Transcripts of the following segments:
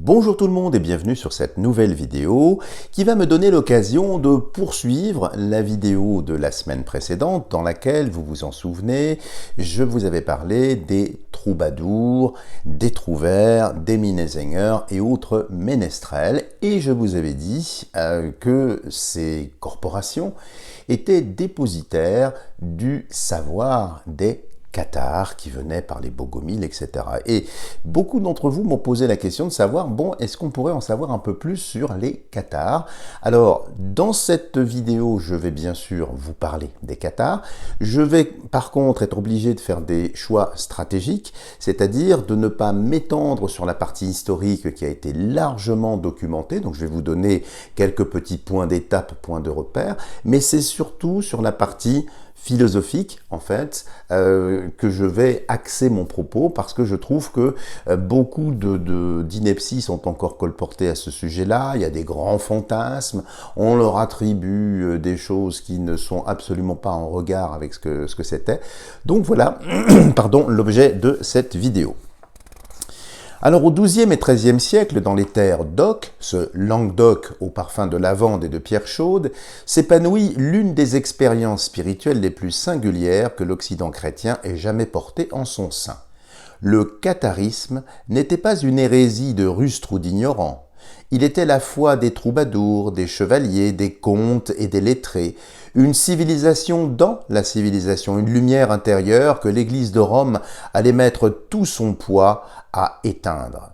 Bonjour tout le monde et bienvenue sur cette nouvelle vidéo qui va me donner l'occasion de poursuivre la vidéo de la semaine précédente dans laquelle, vous vous en souvenez, je vous avais parlé des troubadours, des trouvères, des minnesänger et autres ménestrels et je vous avais dit que ces corporations étaient dépositaires du savoir des cathares qui venaient par les Bogomiles, etc. Et beaucoup d'entre vous m'ont posé la question de savoir, bon, est-ce qu'on pourrait en savoir un peu plus sur les cathares? Alors, dans cette vidéo, je vais bien sûr vous parler des cathares. Je vais par contre être obligé de faire des choix stratégiques, c'est-à-dire de ne pas m'étendre sur la partie historique qui a été largement documentée, donc je vais vous donner quelques petits points d'étape, points de repère, mais c'est surtout sur la partie philosophique, en fait, que je vais axer mon propos parce que je trouve que beaucoup d'inepties sont encore colportées à ce sujet-là. Il y a des grands fantasmes, on leur attribue des choses qui ne sont absolument pas en regard avec ce que c'était. Donc voilà, pardon, l'objet de cette vidéo. Alors au XIIe et XIIIe siècle, dans les terres d'Oc, ce Languedoc au parfum de lavande et de pierre chaude, s'épanouit l'une des expériences spirituelles les plus singulières que l'Occident chrétien ait jamais portée en son sein. Le catharisme n'était pas une hérésie de rustres ou d'ignorants. Il était la foi des troubadours, des chevaliers, des comtes et des lettrés, une civilisation dans la civilisation, une lumière intérieure que l'Église de Rome allait mettre tout son poids à éteindre.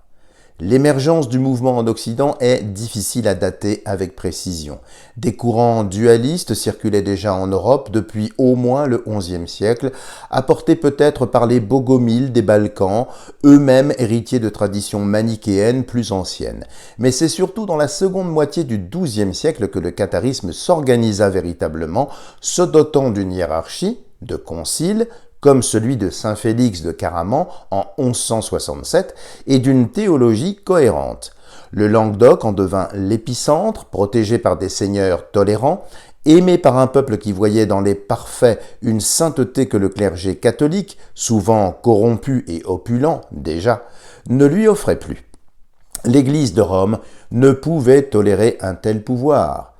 L'émergence du mouvement en Occident est difficile à dater avec précision. Des courants dualistes circulaient déjà en Europe depuis au moins le XIe siècle, apportés peut-être par les Bogomiles des Balkans, eux-mêmes héritiers de traditions manichéennes plus anciennes. Mais c'est surtout dans la seconde moitié du XIIe siècle que le catharisme s'organisa véritablement, se dotant d'une hiérarchie, de conciles, comme celui de saint Félix de Caraman en 1167, et d'une théologie cohérente. Le Languedoc en devint l'épicentre, protégé par des seigneurs tolérants, aimé par un peuple qui voyait dans les parfaits une sainteté que le clergé catholique, souvent corrompu et opulent déjà, ne lui offrait plus. L'Église de Rome ne pouvait tolérer un tel pouvoir.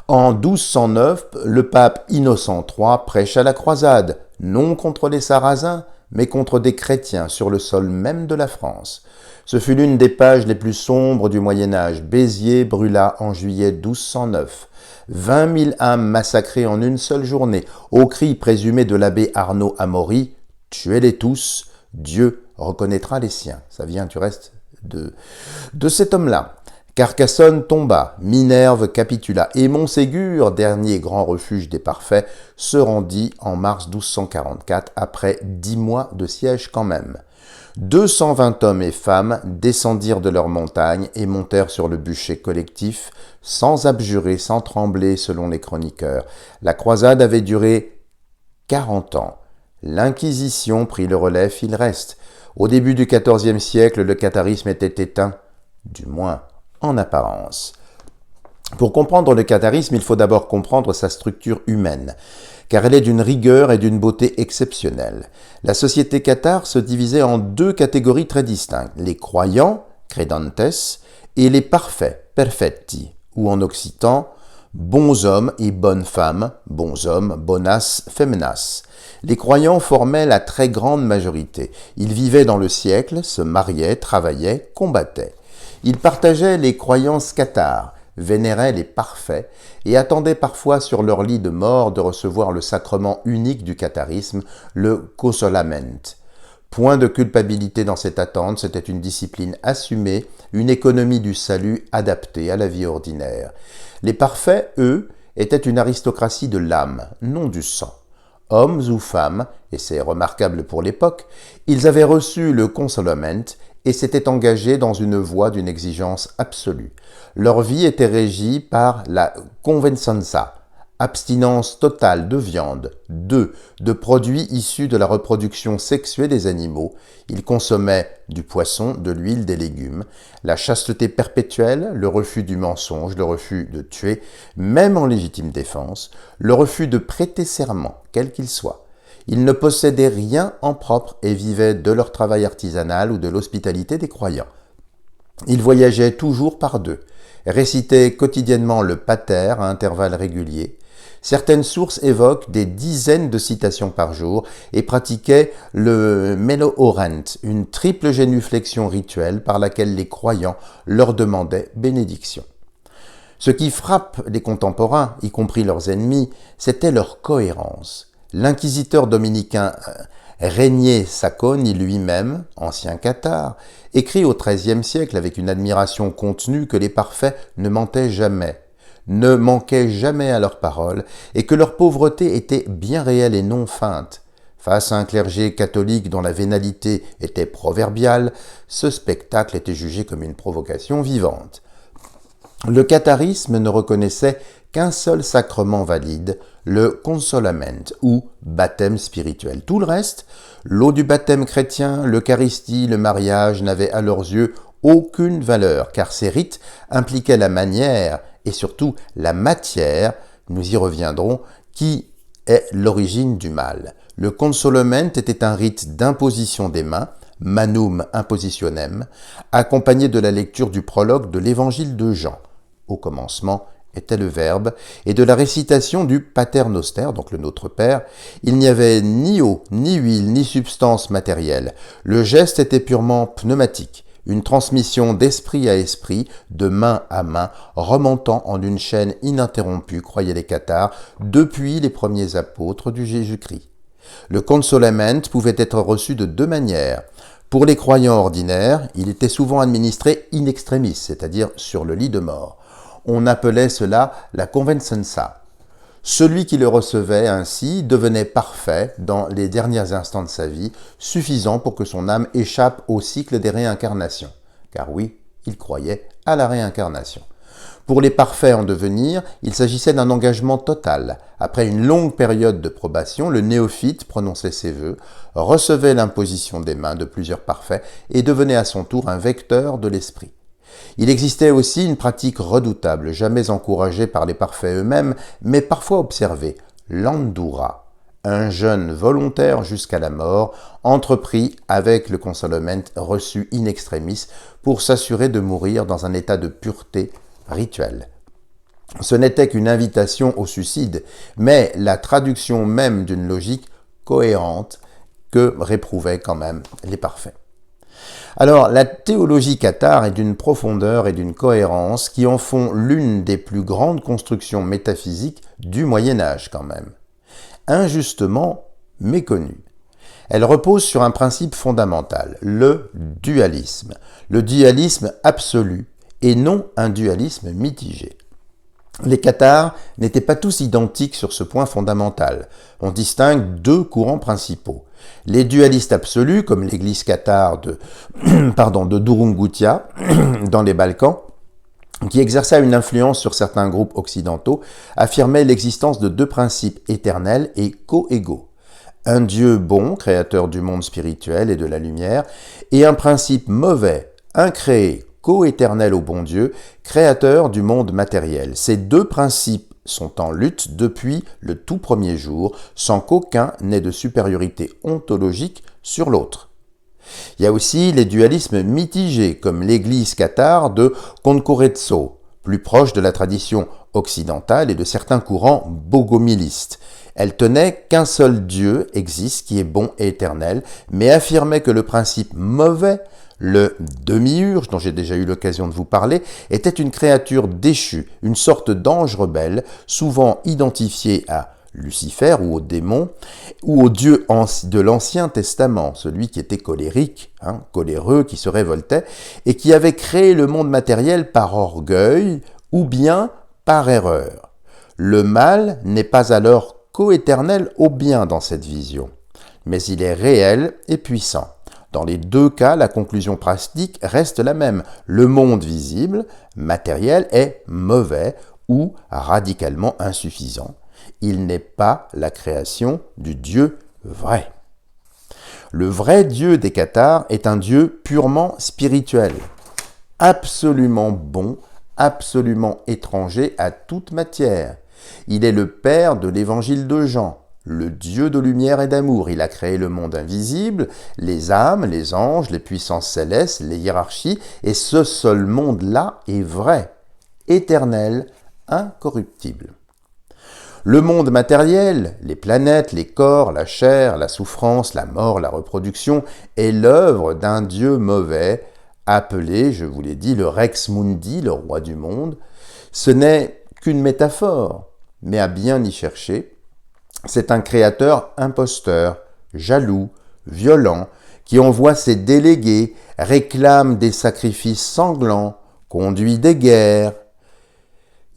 En 1209, le pape Innocent III prêcha la croisade, non contre les Sarrasins, mais contre des chrétiens sur le sol même de la France. Ce fut l'une des pages les plus sombres du Moyen-Âge. Béziers brûla en juillet 1209. 20 000 âmes massacrées en une seule journée, au cri présumé de l'abbé Arnaud Amaury, « Tuez-les tous, Dieu reconnaîtra les siens ». Ça vient du reste de cet homme-là. Carcassonne tomba, Minerve capitula, et Montségur, dernier grand refuge des parfaits, se rendit en mars 1244, après 10 mois de siège quand même. 220 hommes et femmes descendirent de leur montagne et montèrent sur le bûcher collectif, sans abjurer, sans trembler, selon les chroniqueurs. La croisade avait duré 40 ans. L'Inquisition prit le relais, il reste. Au début du XIVe siècle, le catharisme était éteint, du moins en apparence. Pour comprendre le catharisme, il faut d'abord comprendre sa structure humaine, car elle est d'une rigueur et d'une beauté exceptionnelles. La société cathare se divisait en deux catégories très distinctes, les croyants, credantes, et les parfaits, perfetti, ou en occitan, bons hommes et bonnes femmes, bons hommes, bonas feminas. Les croyants formaient la très grande majorité. Ils vivaient dans le siècle, se mariaient, travaillaient, combattaient. Ils partageaient les croyances cathares, vénéraient les parfaits et attendaient parfois sur leur lit de mort de recevoir le sacrement unique du catharisme, le consolament. Point de culpabilité dans cette attente, c'était une discipline assumée, une économie du salut adaptée à la vie ordinaire. Les parfaits, eux, étaient une aristocratie de l'âme, non du sang. Hommes ou femmes, et c'est remarquable pour l'époque, ils avaient reçu le consolament et s'étaient engagés dans une voie d'une exigence absolue. Leur vie était régie par la convenanza, abstinence totale de viande, d'œufs, de produits issus de la reproduction sexuée des animaux. Ils consommaient du poisson, de l'huile, des légumes, la chasteté perpétuelle, le refus du mensonge, le refus de tuer, même en légitime défense, le refus de prêter serment, quel qu'il soit. Ils ne possédaient rien en propre et vivaient de leur travail artisanal ou de l'hospitalité des croyants. Ils voyageaient toujours par deux, récitaient quotidiennement le pater à intervalles réguliers. Certaines sources évoquent des dizaines de citations par jour et pratiquaient le Melohorent, une triple génuflexion rituelle par laquelle les croyants leur demandaient bénédiction. Ce qui frappe les contemporains, y compris leurs ennemis, c'était leur cohérence. L'inquisiteur dominicain Régnier Sacconi lui-même, ancien cathare, écrit au XIIIe siècle avec une admiration contenue que les parfaits ne mentaient jamais, ne manquaient jamais à leurs paroles et que leur pauvreté était bien réelle et non feinte. Face à un clergé catholique dont la vénalité était proverbiale, ce spectacle était jugé comme une provocation vivante. Le catharisme ne reconnaissait qu'un seul sacrement valide, le consolament ou baptême spirituel. Tout le reste, l'eau du baptême chrétien, l'Eucharistie, le mariage, n'avaient à leurs yeux aucune valeur, car ces rites impliquaient la manière et surtout la matière, nous y reviendrons, qui est l'origine du mal. Le consolament était un rite d'imposition des mains, manum impositionem, accompagné de la lecture du prologue de l'évangile de Jean. Au commencement était le Verbe, et de la récitation du Pater Noster, donc le Notre Père. Il n'y avait ni eau, ni huile, ni substance matérielle. Le geste était purement pneumatique, une transmission d'esprit à esprit, de main à main, remontant en une chaîne ininterrompue, croyaient les cathares, depuis les premiers apôtres du Jésus-Christ. Le consolament pouvait être reçu de deux manières. Pour les croyants ordinaires, il était souvent administré in extremis, c'est-à-dire sur le lit de mort. On appelait cela la convencenza. Celui qui le recevait ainsi devenait parfait dans les derniers instants de sa vie, suffisant pour que son âme échappe au cycle des réincarnations. Car oui, il croyait à la réincarnation. Pour les parfaits en devenir, il s'agissait d'un engagement total. Après une longue période de probation, le néophyte prononçait ses vœux, recevait l'imposition des mains de plusieurs parfaits et devenait à son tour un vecteur de l'esprit. Il existait aussi une pratique redoutable, jamais encouragée par les parfaits eux-mêmes, mais parfois observée, l'andura, un jeûne volontaire jusqu'à la mort, entrepris avec le consolament reçu in extremis pour s'assurer de mourir dans un état de pureté rituelle. Ce n'était qu'une invitation au suicide, mais la traduction même d'une logique cohérente que réprouvaient quand même les parfaits. Alors, la théologie cathare est d'une profondeur et d'une cohérence qui en font l'une des plus grandes constructions métaphysiques du Moyen-Âge quand même. Injustement méconnue. Elle repose sur un principe fondamental, le dualisme absolu et non un dualisme mitigé. Les cathares n'étaient pas tous identiques sur ce point fondamental. On distingue deux courants principaux. Les dualistes absolus, comme l'église cathare de Durungutia, dans les Balkans, qui exerça une influence sur certains groupes occidentaux, affirmaient l'existence de deux principes éternels et coégaux. Un Dieu bon, créateur du monde spirituel et de la lumière, et un principe mauvais, incréé, co-éternel au bon Dieu, créateur du monde matériel. Ces deux principes sont en lutte depuis le tout premier jour, sans qu'aucun n'ait de supériorité ontologique sur l'autre. Il y a aussi les dualismes mitigés, comme l'église cathare de Concorrezzo, plus proche de la tradition occidentale et de certains courants bogomilistes. Elle tenait qu'un seul Dieu existe qui est bon et éternel, mais affirmait que le principe mauvais, le demi-urge, dont j'ai déjà eu l'occasion de vous parler, était une créature déchue, une sorte d'ange rebelle, souvent identifié à Lucifer ou au démon, ou au Dieu de l'Ancien Testament, celui qui était colérique, coléreux, qui se révoltait, et qui avait créé le monde matériel par orgueil ou bien par erreur. Le mal n'est pas alors coéternel au bien dans cette vision, mais il est réel et puissant. Dans les deux cas, la conclusion pratique reste la même. Le monde visible, matériel, est mauvais ou radicalement insuffisant. Il n'est pas la création du Dieu vrai. Le vrai Dieu des cathares est un Dieu purement spirituel, absolument bon, absolument étranger à toute matière. Il est le Père de l'évangile de Jean, le Dieu de lumière et d'amour. Il a créé le monde invisible, les âmes, les anges, les puissances célestes, les hiérarchies, et ce seul monde-là est vrai, éternel, incorruptible. Le monde matériel, les planètes, les corps, la chair, la souffrance, la mort, la reproduction, est l'œuvre d'un Dieu mauvais, appelé, je vous l'ai dit, le Rex Mundi, le roi du monde. Ce n'est qu'une métaphore, mais à bien y chercher, c'est un créateur imposteur, jaloux, violent, qui envoie ses délégués, réclame des sacrifices sanglants, conduit des guerres.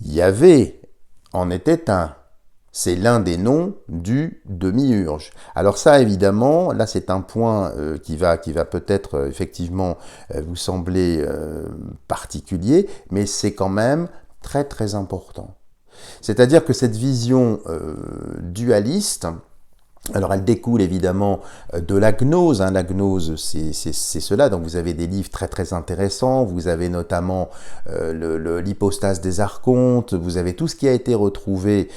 Yahvé en était un. C'est l'un des noms du demi-urge. Alors ça, évidemment, là c'est un point qui va peut-être effectivement vous sembler particulier, mais c'est quand même très très important. C'est-à-dire que cette vision dualiste, alors elle découle évidemment de la gnose. La gnose, c'est cela. Donc vous avez des livres très très intéressants. Vous avez notamment l'hypostase des archontes. Vous avez tout ce qui a été retrouvé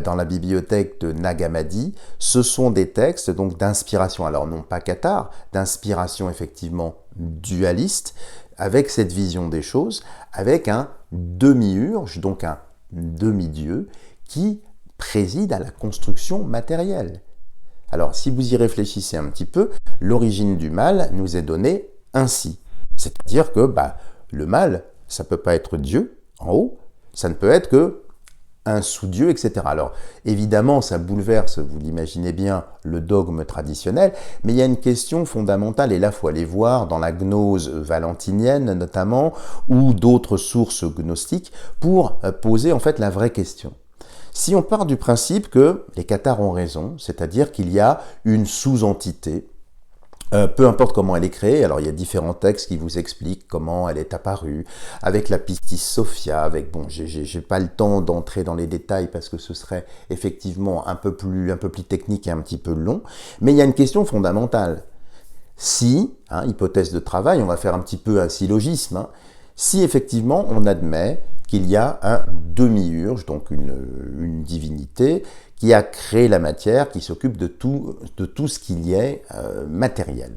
dans la bibliothèque de Nag Hammadi. Ce sont des textes donc d'inspiration, alors non pas cathare, d'inspiration effectivement dualiste, avec cette vision des choses, avec un demi-urge, donc un demi-dieu, qui préside à la construction matérielle. Alors, si vous y réfléchissez un petit peu, l'origine du mal nous est donnée ainsi. C'est-à-dire que le mal, ça ne peut pas être Dieu, en haut, ça ne peut être que un sous-dieu, etc. Alors, évidemment, ça bouleverse, vous l'imaginez bien, le dogme traditionnel, mais il y a une question fondamentale, et là, il faut aller voir dans la gnose valentinienne, notamment, ou d'autres sources gnostiques, pour poser, en fait, la vraie question. Si on part du principe que les cathares ont raison, c'est-à-dire qu'il y a une sous-entité, peu importe comment elle est créée, alors il y a différents textes qui vous expliquent comment elle est apparue, avec la Pistis Sophia, avec, bon, j'ai pas le temps d'entrer dans les détails parce que ce serait effectivement un peu plus technique et un petit peu long, mais il y a une question fondamentale. Si, hypothèse de travail, on va faire un petit peu un syllogisme, si effectivement on admet qu'il y a un demi-urge, donc une divinité, qui a créé la matière, qui s'occupe de tout ce qu'il y est matériel.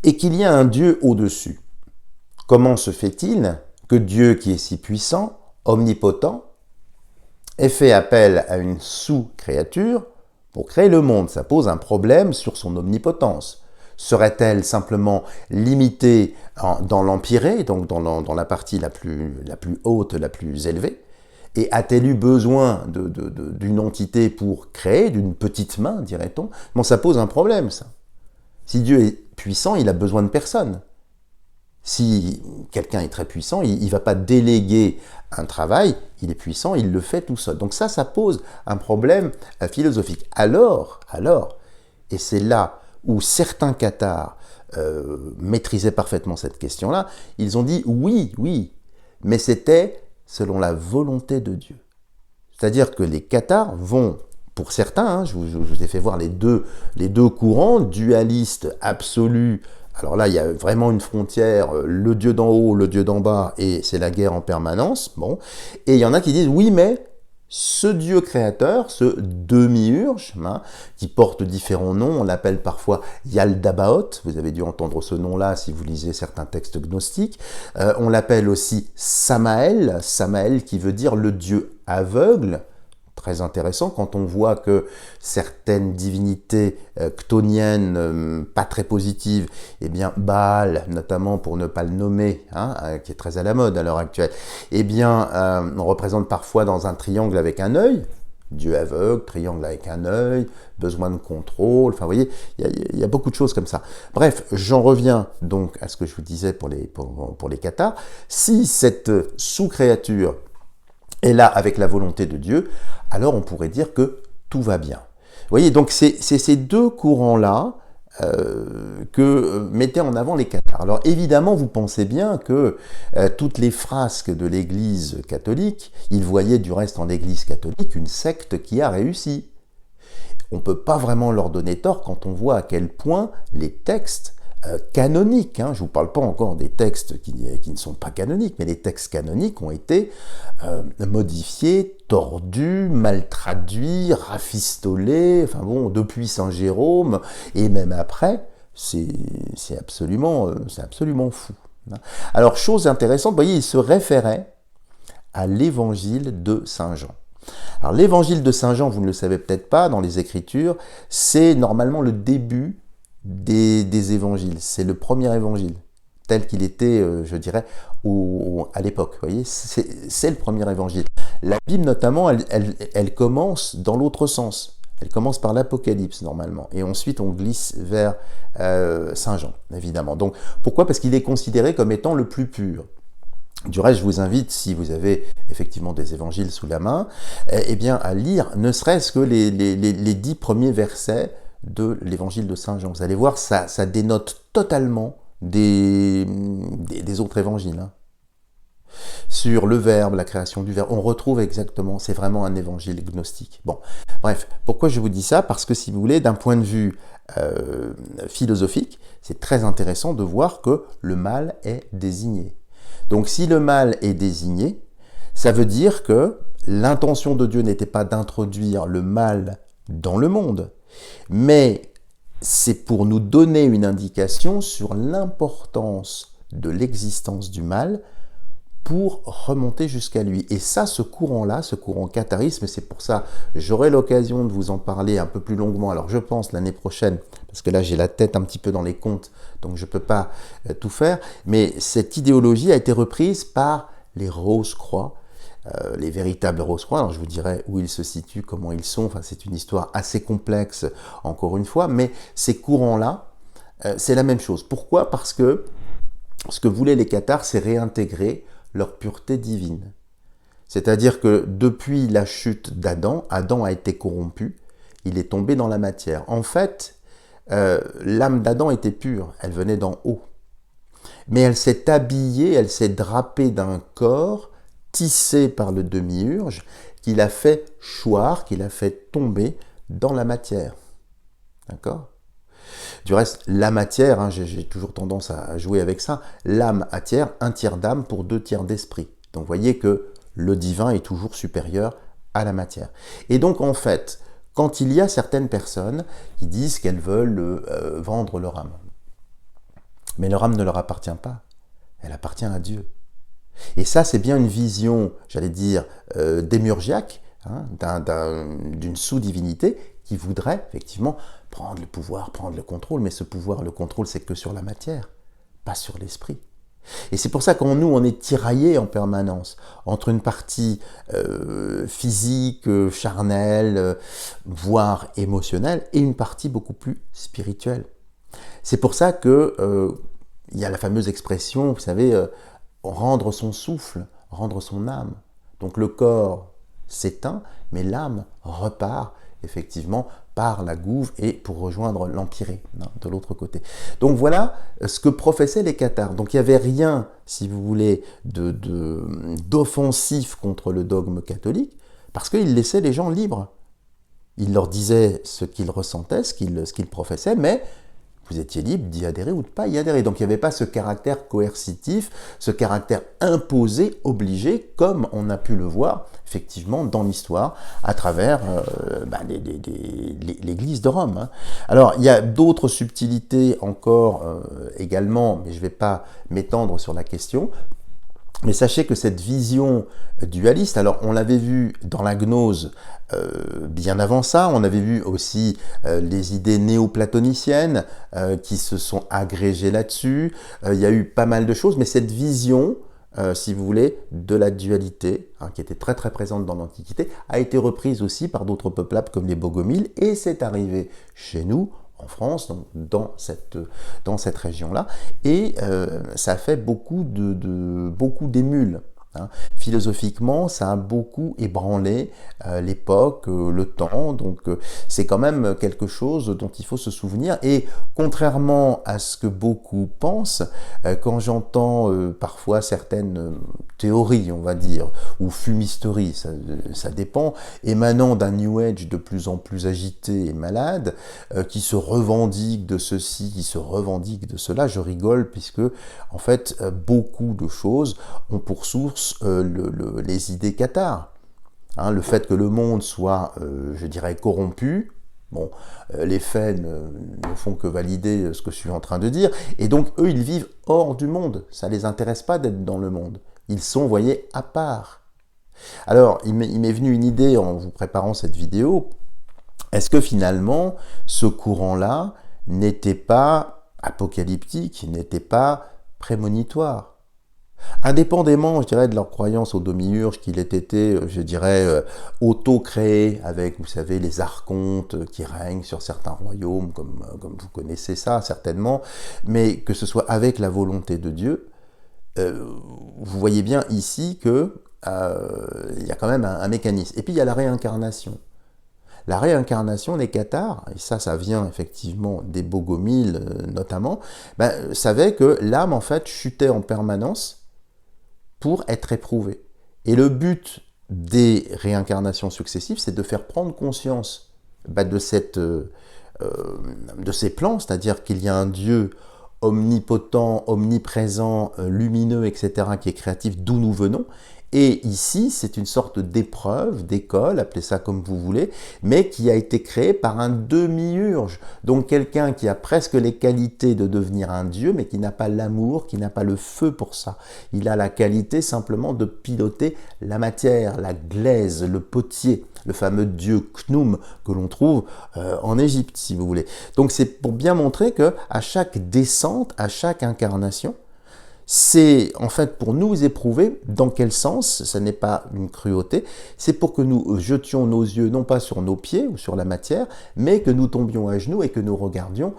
Et qu'il y a un Dieu au-dessus. Comment se fait-il que Dieu, qui est si puissant, omnipotent, ait fait appel à une sous-créature pour créer le monde? Ça pose un problème sur son omnipotence. Serait-elle simplement limitée dans l'empyrée, donc dans la partie la plus haute, la plus élevée? Et a-t-elle eu besoin d'une entité pour créer, d'une petite main, dirait-on? Bon, ça pose un problème, ça. Si Dieu est puissant, il a besoin de personne. Si quelqu'un est très puissant, il ne va pas déléguer un travail, il est puissant, il le fait tout seul. Donc ça pose un problème philosophique. Alors, et c'est là où certains cathares maîtrisaient parfaitement cette question-là, ils ont dit oui, mais c'était selon la volonté de Dieu. C'est-à-dire que les cathares vont, pour certains, je vous ai fait voir les deux courants, dualistes absolus. Alors là, il y a vraiment une frontière, le Dieu d'en haut, le Dieu d'en bas, et c'est la guerre en permanence. Bon. Et il y en a qui disent, oui, mais ce Dieu créateur, ce demi-urge, qui porte différents noms, on l'appelle parfois Yaldabaoth, vous avez dû entendre ce nom-là si vous lisez certains textes gnostiques, on l'appelle aussi Samael qui veut dire le Dieu aveugle. Très intéressant quand on voit que certaines divinités chtoniennes pas très positives, eh bien Baal, notamment pour ne pas le nommer, qui est très à la mode à l'heure actuelle, eh bien on représente parfois dans un triangle avec un œil, Dieu aveugle, triangle avec un œil, besoin de contrôle, enfin vous voyez, il y a beaucoup de choses comme ça. Bref, j'en reviens donc à ce que je vous disais pour les cathares. Si cette sous-créature est là avec la volonté de Dieu, alors on pourrait dire que tout va bien. Vous voyez, donc c'est ces deux courants-là que mettaient en avant les cathares. Alors évidemment, vous pensez bien que toutes les frasques de l'Église catholique, ils voyaient du reste en Église catholique une secte qui a réussi. On ne peut pas vraiment leur donner tort quand on voit à quel point les textes canoniques, hein. Je ne vous parle pas encore des textes qui ne sont pas canoniques, mais les textes canoniques ont été modifiés, tordus, mal traduits, rafistolés, enfin bon, depuis Saint Jérôme, et même après, c'est absolument fou. Alors, chose intéressante, vous voyez, il se référait à l'évangile de Saint Jean. Alors, l'évangile de Saint Jean, vous ne le savez peut-être pas, dans les Écritures, c'est normalement le début des évangiles. C'est le premier évangile, tel qu'il était, je dirais, à l'époque. Vous voyez, c'est le premier évangile. La Bible, notamment, elle commence dans l'autre sens. Elle commence par l'Apocalypse, normalement. Et ensuite, on glisse vers Saint Jean, évidemment. Donc, pourquoi? Parce qu'il est considéré comme étant le plus pur. Du reste, je vous invite, si vous avez effectivement des évangiles sous la main, eh bien, à lire ne serait-ce que les 10 premiers versets de l'évangile de Saint Jean. Vous allez voir, ça dénote totalement des autres évangiles. Hein. Sur le Verbe, la création du Verbe, on retrouve exactement, c'est vraiment un évangile gnostique. Bon, bref, pourquoi je vous dis ça? Parce que si vous voulez, d'un point de vue philosophique, c'est très intéressant de voir que le mal est désigné. Donc si le mal est désigné, ça veut dire que l'intention de Dieu n'était pas d'introduire le mal dans le monde, mais c'est pour nous donner une indication sur l'importance de l'existence du mal pour remonter jusqu'à lui. Et ça, ce courant-là, ce courant catharisme, c'est pour ça, j'aurai l'occasion de vous en parler un peu plus longuement, alors je pense l'année prochaine, parce que là j'ai la tête un petit peu dans les contes, donc je ne peux pas tout faire, mais cette idéologie a été reprise par les Rose-Croix, les véritables Rose-Croix. Alors je vous dirai où ils se situent, comment ils sont, enfin c'est une histoire assez complexe, encore une fois, mais ces courants-là, c'est la même chose. Pourquoi? Parce que ce que voulaient les cathares, c'est réintégrer leur pureté divine. C'est-à-dire que depuis la chute d'Adam, Adam a été corrompu, il est tombé dans la matière. En fait, l'âme d'Adam était pure, elle venait d'en haut. Mais elle s'est habillée, elle s'est drapée d'un corps tissé par le demi-urge, qui l'a fait choir, qui l'a fait tomber dans la matière. D'accord ? Du reste, la matière, hein, j'ai toujours tendance à jouer avec ça, l'âme a tiers, un tiers d'âme pour 2 tiers d'esprit. Donc vous voyez que le divin est toujours supérieur à la matière. Et donc en fait, quand il y a certaines personnes qui disent qu'elles veulent vendre leur âme, mais leur âme ne leur appartient pas, elle appartient à Dieu. Et ça, c'est bien une vision, j'allais dire, démiurgiaque, hein, d'une sous-divinité qui voudrait effectivement prendre le pouvoir, prendre le contrôle, mais ce pouvoir, le contrôle, c'est que sur la matière, pas sur l'esprit. Et c'est pour ça qu'en nous, on est tiraillé en permanence entre une partie physique, charnelle, voire émotionnelle, et une partie beaucoup plus spirituelle. C'est pour ça que il y a la fameuse expression, vous savez, rendre son souffle, rendre son âme. Donc le corps s'éteint, mais l'âme repart effectivement par la gouve et pour rejoindre l'empyrée, hein, de l'autre côté. Donc voilà ce que professaient les cathares. Donc il n'y avait rien, si vous voulez, d'offensif contre le dogme catholique, parce qu'il laissait les gens libres. Il leur disait ce qu'ils ressentaient, ce qu'ils professaient, mais vous étiez libre d'y adhérer ou de ne pas y adhérer. Donc il n'y avait pas ce caractère coercitif, ce caractère imposé, obligé, comme on a pu le voir effectivement dans l'histoire à travers l'Église de Rome. Hein. Alors il y a d'autres subtilités encore également, mais je ne vais pas m'étendre sur la question. Mais sachez que cette vision dualiste, alors on l'avait vu dans la gnose bien avant ça, on avait vu aussi les idées néoplatoniciennes qui se sont agrégées là-dessus, il y a eu pas mal de choses, mais cette vision, si vous voulez, de la dualité, hein, qui était très très présente dans l'Antiquité, a été reprise aussi par d'autres peuplades comme les Bogomiles, et c'est arrivé chez nous, en France, donc dans cette région-là, et ça a fait beaucoup d'émules. Hein. Philosophiquement, ça a beaucoup ébranlé l'époque, le temps, donc c'est quand même quelque chose dont il faut se souvenir, et contrairement à ce que beaucoup pensent, quand j'entends parfois certaines théorie, on va dire, ou fumisterie, ça dépend, émanant d'un New Age de plus en plus agité et malade, qui se revendique de ceci, qui se revendique de cela. Je rigole puisque, en fait, beaucoup de choses ont pour source les idées cathares. Hein, le fait que le monde soit, je dirais, corrompu. Bon, les faits ne font que valider ce que je suis en train de dire. Et donc, eux, ils vivent hors du monde. Ça ne les intéresse pas d'être dans le monde. Ils sont, vous voyez, à part. Alors, il m'est venu une idée en vous préparant cette vidéo. Est-ce que finalement, ce courant-là n'était pas apocalyptique, n'était pas prémonitoire? Indépendamment, je dirais, de leur croyance au demi-urge, qu'il ait été, je dirais, auto-créé avec, vous savez, les archontes qui règnent sur certains royaumes, comme vous connaissez ça certainement, mais que ce soit avec la volonté de Dieu, vous voyez bien ici que il y a quand même un mécanisme. Et puis il y a la réincarnation. La réincarnation des cathares, et ça vient effectivement des Bogomiles notamment, savait que l'âme en fait chutait en permanence pour être éprouvée. Et le but des réincarnations successives, c'est de faire prendre conscience de ces plans, c'est-à-dire qu'il y a un Dieu omnipotent, omniprésent, lumineux, etc., qui est créatif, d'où nous venons. Et ici, c'est une sorte d'épreuve, d'école, appelez ça comme vous voulez, mais qui a été créée par un demi-urge. Donc quelqu'un qui a presque les qualités de devenir un dieu, mais qui n'a pas l'amour, qui n'a pas le feu pour ça. Il a la qualité simplement de piloter la matière, la glaise, le potier, le fameux dieu Khnum que l'on trouve en Égypte, si vous voulez. Donc c'est pour bien montrer que à chaque descente, à chaque incarnation, c'est en fait pour nous éprouver dans quel sens, ce n'est pas une cruauté, c'est pour que nous jetions nos yeux non pas sur nos pieds ou sur la matière, mais que nous tombions à genoux et que nous regardions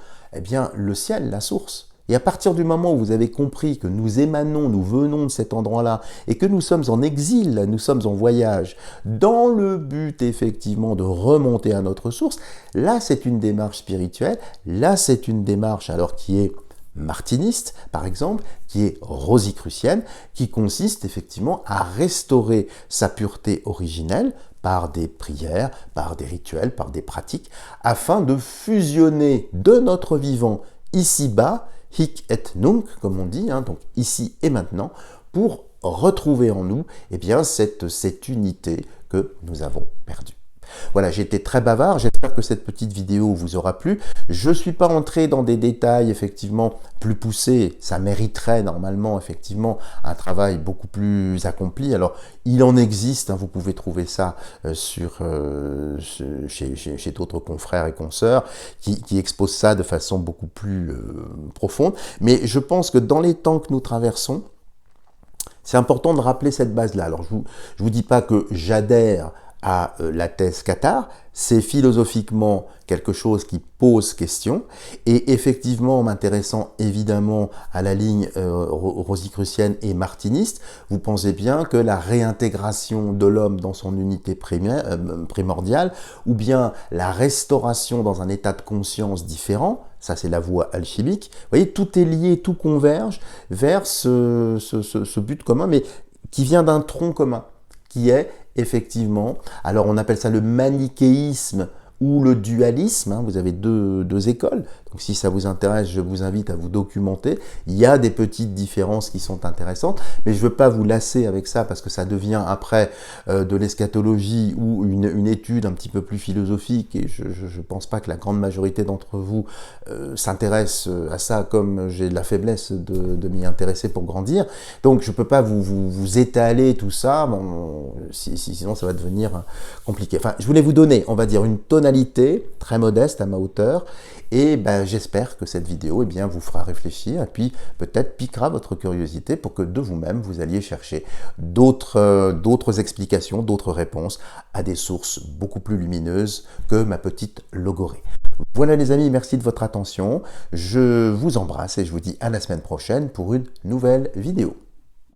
le ciel, la source. Et à partir du moment où vous avez compris que nous émanons, nous venons de cet endroit-là, et que nous sommes en exil, nous sommes en voyage, dans le but effectivement de remonter à notre source, là c'est une démarche spirituelle, là c'est une démarche alors qui est martiniste, par exemple, qui est rosicrucienne, qui consiste effectivement à restaurer sa pureté originelle par des prières, par des rituels, par des pratiques, afin de fusionner de notre vivant ici-bas, hic et nunc, comme on dit, donc ici et maintenant, pour retrouver en nous cette unité que nous avons perdue. Voilà, j'ai été très bavard, j'espère que cette petite vidéo vous aura plu. Je ne suis pas entré dans des détails effectivement plus poussés, ça mériterait normalement effectivement un travail beaucoup plus accompli. Alors, il en existe, vous pouvez trouver ça chez d'autres confrères et consoeurs qui exposent ça de façon beaucoup plus profonde. Mais je pense que dans les temps que nous traversons, c'est important de rappeler cette base-là. Alors, je vous dis pas que j'adhère à la thèse cathare, c'est philosophiquement quelque chose qui pose question, et effectivement, m'intéressant évidemment à la ligne rosicrucienne et martiniste, vous pensez bien que la réintégration de l'homme dans son unité primordiale, ou bien la restauration dans un état de conscience différent, ça c'est la voie alchimique, vous voyez, tout est lié, tout converge vers ce but commun, mais qui vient d'un tronc commun, qui est effectivement, alors on appelle ça le manichéisme ou le dualisme, vous avez deux écoles, donc si ça vous intéresse, je vous invite à vous documenter, il y a des petites différences qui sont intéressantes, mais je ne veux pas vous lasser avec ça parce que ça devient après de l'eschatologie ou une étude un petit peu plus philosophique, et je ne pense pas que la grande majorité d'entre vous s'intéresse à ça comme j'ai de la faiblesse de m'y intéresser pour grandir, donc je ne peux pas vous étaler tout ça, bon, sinon ça va devenir compliqué. Enfin, je voulais vous donner, on va dire, une tonalité très modeste à ma hauteur, et j'espère que cette vidéo vous fera réfléchir et puis peut-être piquera votre curiosité pour que de vous-même vous alliez chercher d'autres explications, d'autres réponses à des sources beaucoup plus lumineuses que ma petite logorée. Voilà les amis, merci de votre attention, je vous embrasse et je vous dis à la semaine prochaine pour une nouvelle vidéo.